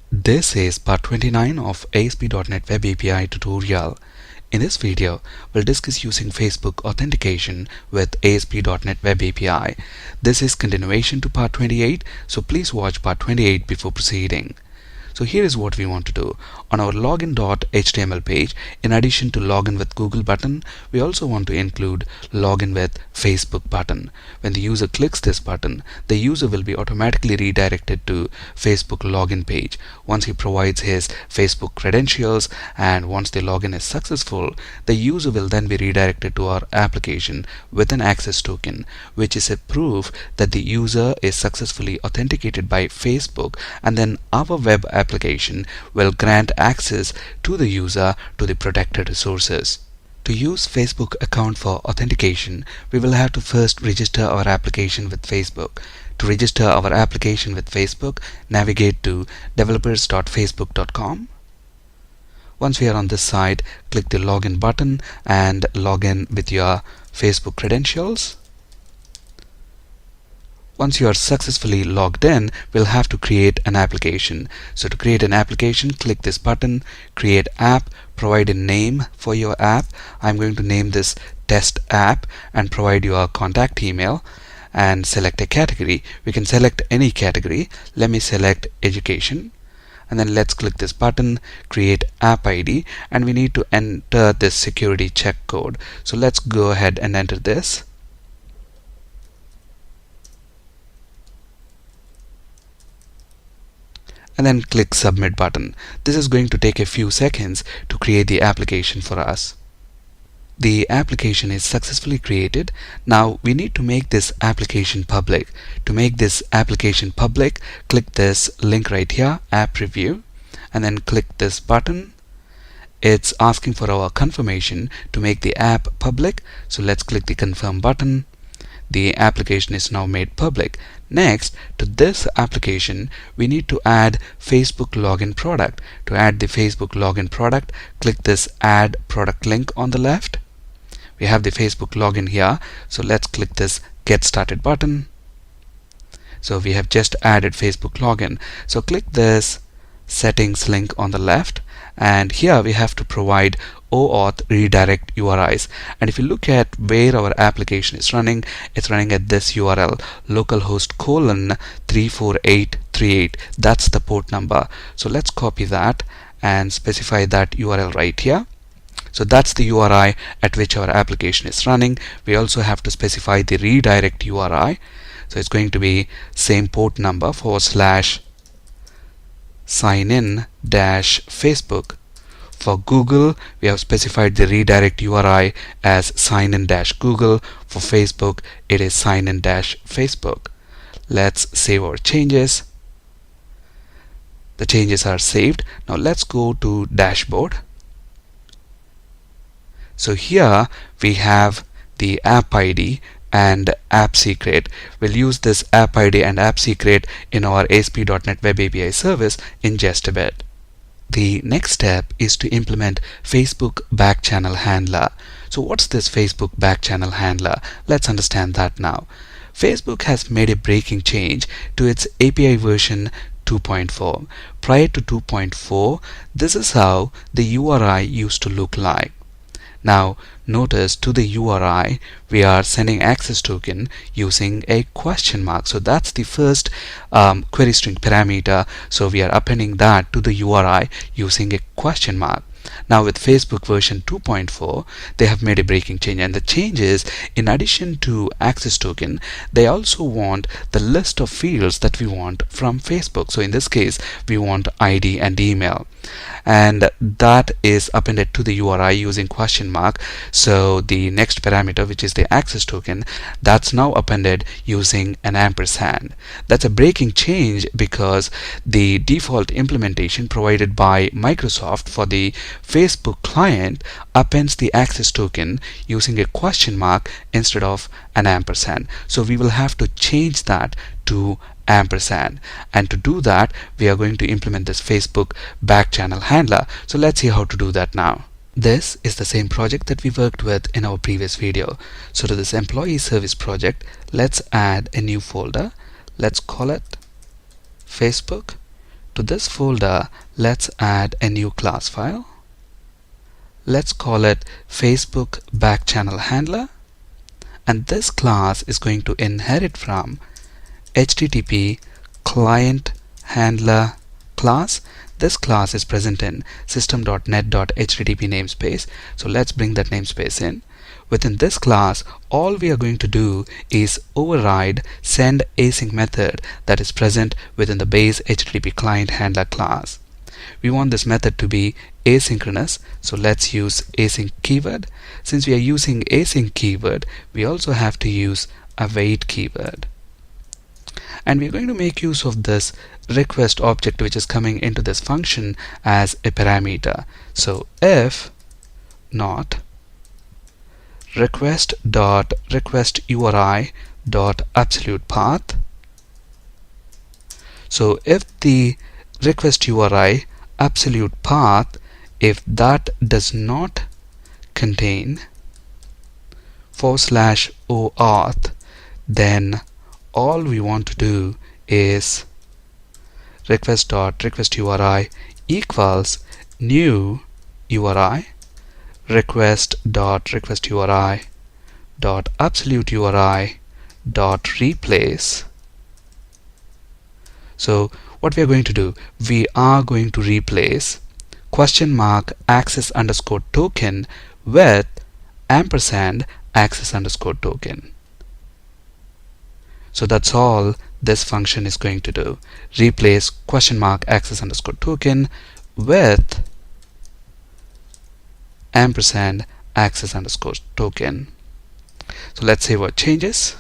This is part 29 of ASP .NET Web API tutorial. In this video, we'll discuss using Facebook authentication with ASP .NET Web API. This is continuation to part 28, so please watch part 28 before proceeding. So here is what we want to do. On our login.html page, in addition to login with Google button, we also want to include login with Facebook button. When the user clicks this button, the user will be automatically redirected to Facebook login page. Once he provides his Facebook credentials and once the login is successful, the user will then be redirected to our application with an access token, which is a proof that the user is successfully authenticated by Facebook, and then our web application will grant access to the user to the protected resources. To use Facebook account for authentication, we will have to first register our application with Facebook. To register our application with Facebook, navigate to developers.facebook.com. Once we are on this site, click the login button and log in with your Facebook credentials. Once you are successfully logged in, we'll have to create an application. So to create an application, click this button, create app, provide a name for your app. I'm going to name this test app and provide your contact email and select a category. We can select any category. Let me select education. And then let's click this button, create AppId, and we need to enter this security check code. So let's go ahead and enter this. And then click submit button. This is going to take a few seconds to create the application for us. The application is successfully created. Now we need to make this application public. To make this application public, click this link right here, app preview, and then click this button. It's asking for our confirmation to make the app public, so let's click the confirm button. The application is now made public. Next, to this application, we need to add Facebook login product. To add the Facebook login product, click this add product link on the left. We have the Facebook login here, so let's click this get started button. So we have just added Facebook login. So click this settings link on the left, and here we have to provide OAuth redirect URIs. And if you look at where our application is running, it's running at this URL, localhost:34838. That's the port number. So let's copy that and specify that URL right here. So that's the URI at which our application is running. We also have to specify the redirect URI. So it's going to be same port number /signin-facebook. For Google, we have specified the redirect URI as signin-google. For Facebook, it is signin-facebook. Let's save our changes. The changes are saved. Now let's go to dashboard. So here we have the AppId and AppSecret. We'll use this AppId and AppSecret in our ASP.NET Web API service in just a bit. The next step is to implement Facebook backchannel handler. So what's this Facebook backchannel handler? Let's understand that now. Facebook has made a breaking change to its API version 2.4. Prior to 2.4, this is how the URI used to look like. Now notice to the URI we are sending access token using a question mark. So that's the first query string parameter. So we are appending that to the URI using a question mark. Now with Facebook version 2.4, they have made a breaking change, and the change is, in addition to access token, they also want the list of fields that we want from Facebook. So in this case, we want ID and email, and that is appended to the URI using question mark. So the next parameter, which is the access token, that's now appended using an ampersand. That's a breaking change because the default implementation provided by Microsoft for the Facebook client appends the access token using a question mark instead of an ampersand. So we will have to change that to ampersand, and to do that we are going to implement this Facebook backchannel handler. So let's see how to do that now. This is the same project that we worked with in our previous video. So to this employee service project, let's add a new folder. Let's call it Facebook to this folder, let's add a new class file. Let's call it Facebook Backchannel Handler, and this class is going to inherit from HTTP client handler class. This class is present in system.net.http namespace. So let's bring that namespace in. Within this class, all we are going to do is override send async method that is present within the base HTTP client handler class. We want this method to be asynchronous, so let's use async keyword. Since we are using async keyword, we also have to use await keyword. And we're going to make use of this request object which is coming into this function as a parameter. So if not request.requestURI.absolute_path. So if the request URI absolute path, if that does not contain /OAuth, then all we want to do is request.requestURI equals new URI request.requestURI.absolute_URI.replace. So what we are going to do, we are going to replace $access_token with $access_token. So that's all this function is going to do. Replace $access_token with $access_token. So let's save our changes.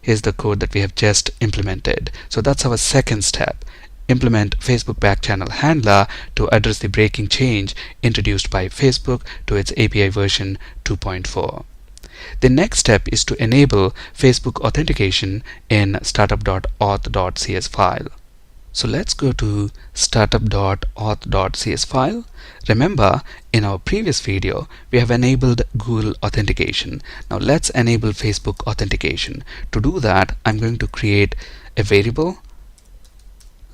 Here's the code that we have just implemented. So that's our second step. Implement Facebook Backchannel Handler to address the breaking change introduced by Facebook to its API version 2.4. The next step is to enable Facebook authentication in startup.auth.cs file. So let's go to startup.auth.cs file. Remember, in our previous video, we have enabled Google Authentication. Now let's enable Facebook Authentication. To do that, I'm going to create a variable.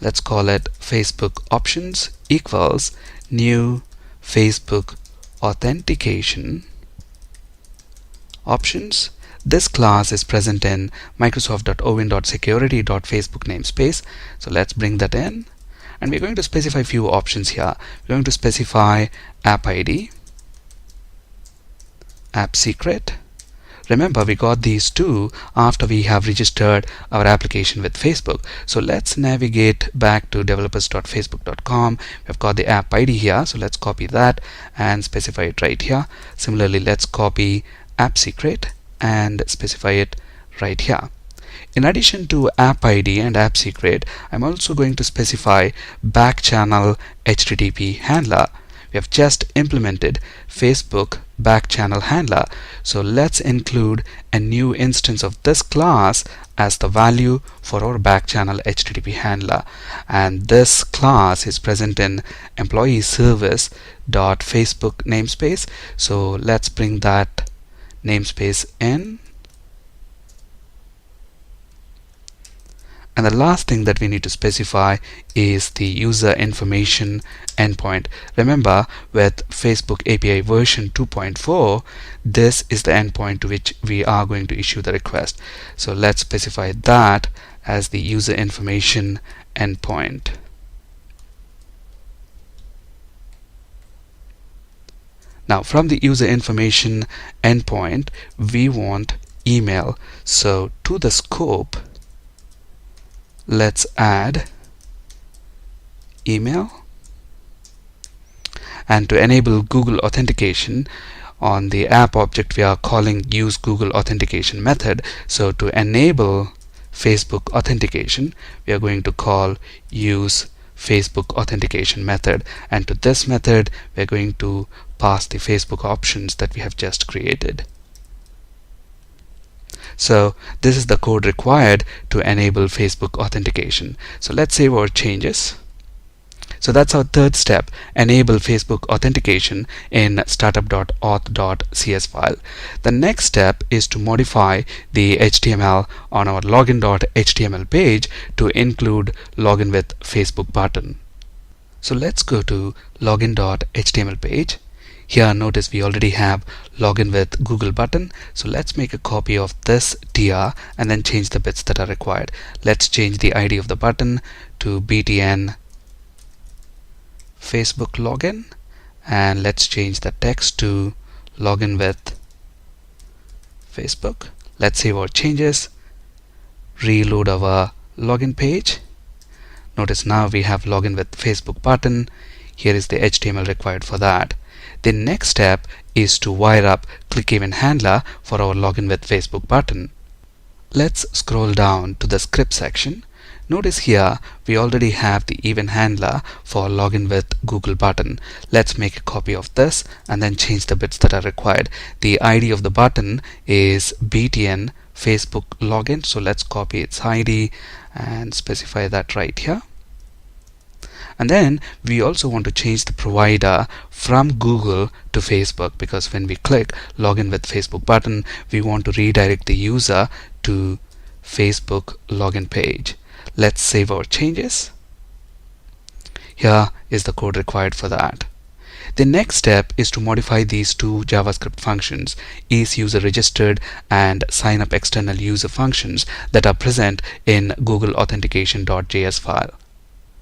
Let's call it Facebook Options equals new Facebook Authentication options. This class is present in microsoft.owin.security.facebook namespace. So let's bring that in, and we're going to specify a few options here. We're going to specify AppId, AppSecret. Remember, we got these two after we have registered our application with Facebook. So let's navigate back to developers.facebook.com. We've got the AppId here, so let's copy that and specify it right here. Similarly, let's copy AppSecret and specify it right here. In addition to AppId and AppSecret, I'm also going to specify Backchannel HTTP handler. We have just implemented Facebook Backchannel Handler, so let's include a new instance of this class as the value for our Backchannel HTTP handler, and this class is present in employee service.facebook namespace. So let's bring that namespace in. And the last thing that we need to specify is the user information endpoint. Remember, with Facebook API version 2.4, this is the endpoint to which we are going to issue the request. So let's specify that as the user information endpoint. Now, from the user information endpoint, we want email. So to the scope, let's add email. And to enable Google Authentication, on the app object we are calling use Google Authentication method. So to enable Facebook Authentication, we are going to call use Facebook Authentication method, and to this method we are going to pass the Facebook options that we have just created. So this is the code required to enable Facebook authentication. So let's save our changes. So that's our third step, enable Facebook authentication in startup.auth.cs file. The next step is to modify the HTML on our login.html page to include login with Facebook button. So let's go to login.html page. Here notice we already have login with Google button. So let's make a copy of this tr and then change the bits that are required. Let's change the ID of the button to btn Facebook login, and let's change the text to login with Facebook. Let's save our changes, reload our login page. Notice now we have login with Facebook button. Here is the HTML required for that. The next step is to wire up click event handler for our login with Facebook button. Let's scroll down to the script section. Notice here we already have the event handler for login with Google button. Let's make a copy of this and then change the bits that are required. The ID of the button is btn Facebook login. So let's copy its ID and specify that right here. And then we also want to change the provider from Google to Facebook, because when we click login with Facebook button, we want to redirect the user to Facebook login page. Let's save our changes. Here is the code required for that. The next step is to modify these two JavaScript functions, isUserRegistered and signupExternalUser functions that are present in GoogleAuthentication.js file.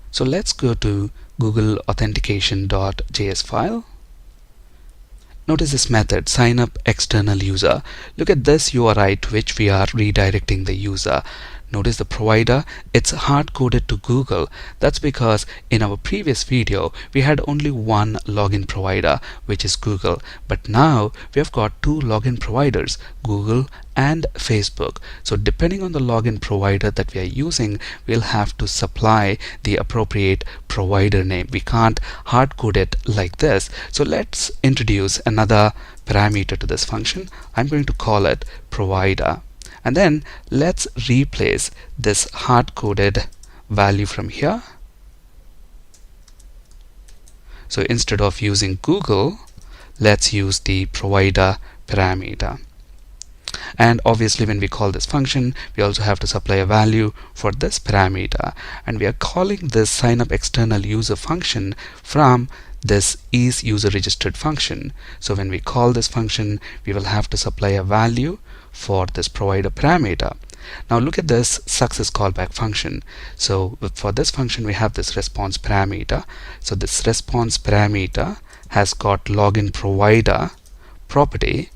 So let's go to GoogleAuthentication.js file. Notice this method, signupExternalUser. Look at this URI to which we are redirecting the user. Notice the provider, it's hard-coded to Google. That's because in our previous video we had only one login provider, which is Google, but now we have got two login providers, Google and Facebook. So depending on the login provider that we are using, we'll have to supply the appropriate provider name. We can't hard-code it like this. So let's introduce another parameter to this function. I'm going to call it provider. And then let's replace this hard-coded value from here. So instead of using Google, let's use the provider parameter. And obviously when we call this function, we also have to supply a value for this parameter. And we are calling this signupExternalUser function from this isUserRegistered function. So when we call this function, we will have to supply a value for this provider parameter. Now look at this success callback function. So for this function we have this response parameter. So this response parameter has got login provider property,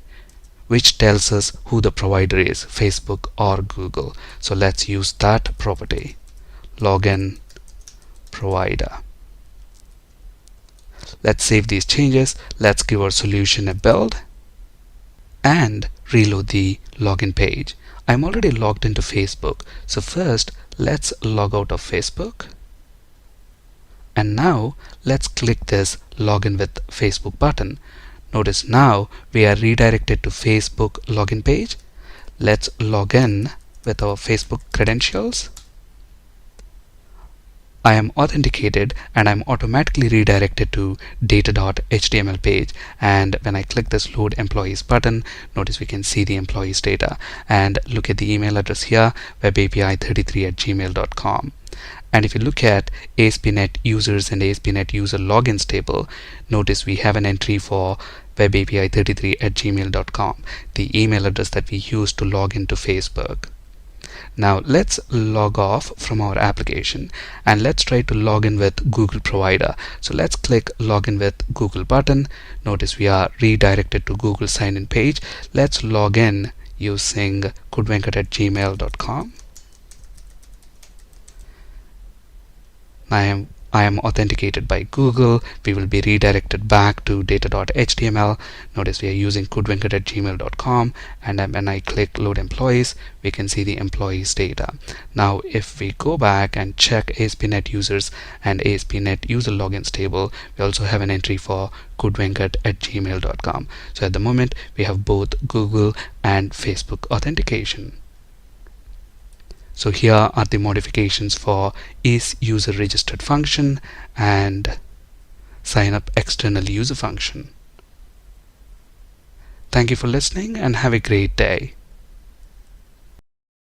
which tells us who the provider is, Facebook or Google. So let's use that property, login provider. Let's save these changes. Let's give our solution a build and reload the login page. I'm already logged into Facebook. So first let's log out of Facebook. And now let's click this login with Facebook button. Notice now we are redirected to Facebook login page. Let's log in with our Facebook credentials. I am authenticated and I'm automatically redirected to data.html page, and when I click this load employees button, notice we can see the employees data, and look at the email address here, webapi33@gmail.com. And if you look at ASP NET users and ASP NET user logins table, notice we have an entry for webapi33@gmail.com, the email address that we use to log into Facebook. Now let's log off from our application and let's try to log in with Google provider. So let's click login with Google button. Notice we are redirected to Google sign in page. Let's log in using kudvenkat@gmail.com. I am authenticated by Google. We will be redirected back to data.html. Notice we are using kudvenkat@gmail.com, and when I click load employees, we can see the employees data. Now if we go back and check ASP NET users and ASP NET user logins table, we also have an entry for kudvenkat@gmail.com. So at the moment we have both Google and Facebook authentication. So here are the modifications for isUserRegistered function and signupExternalUser function. Thank you for listening and have a great day.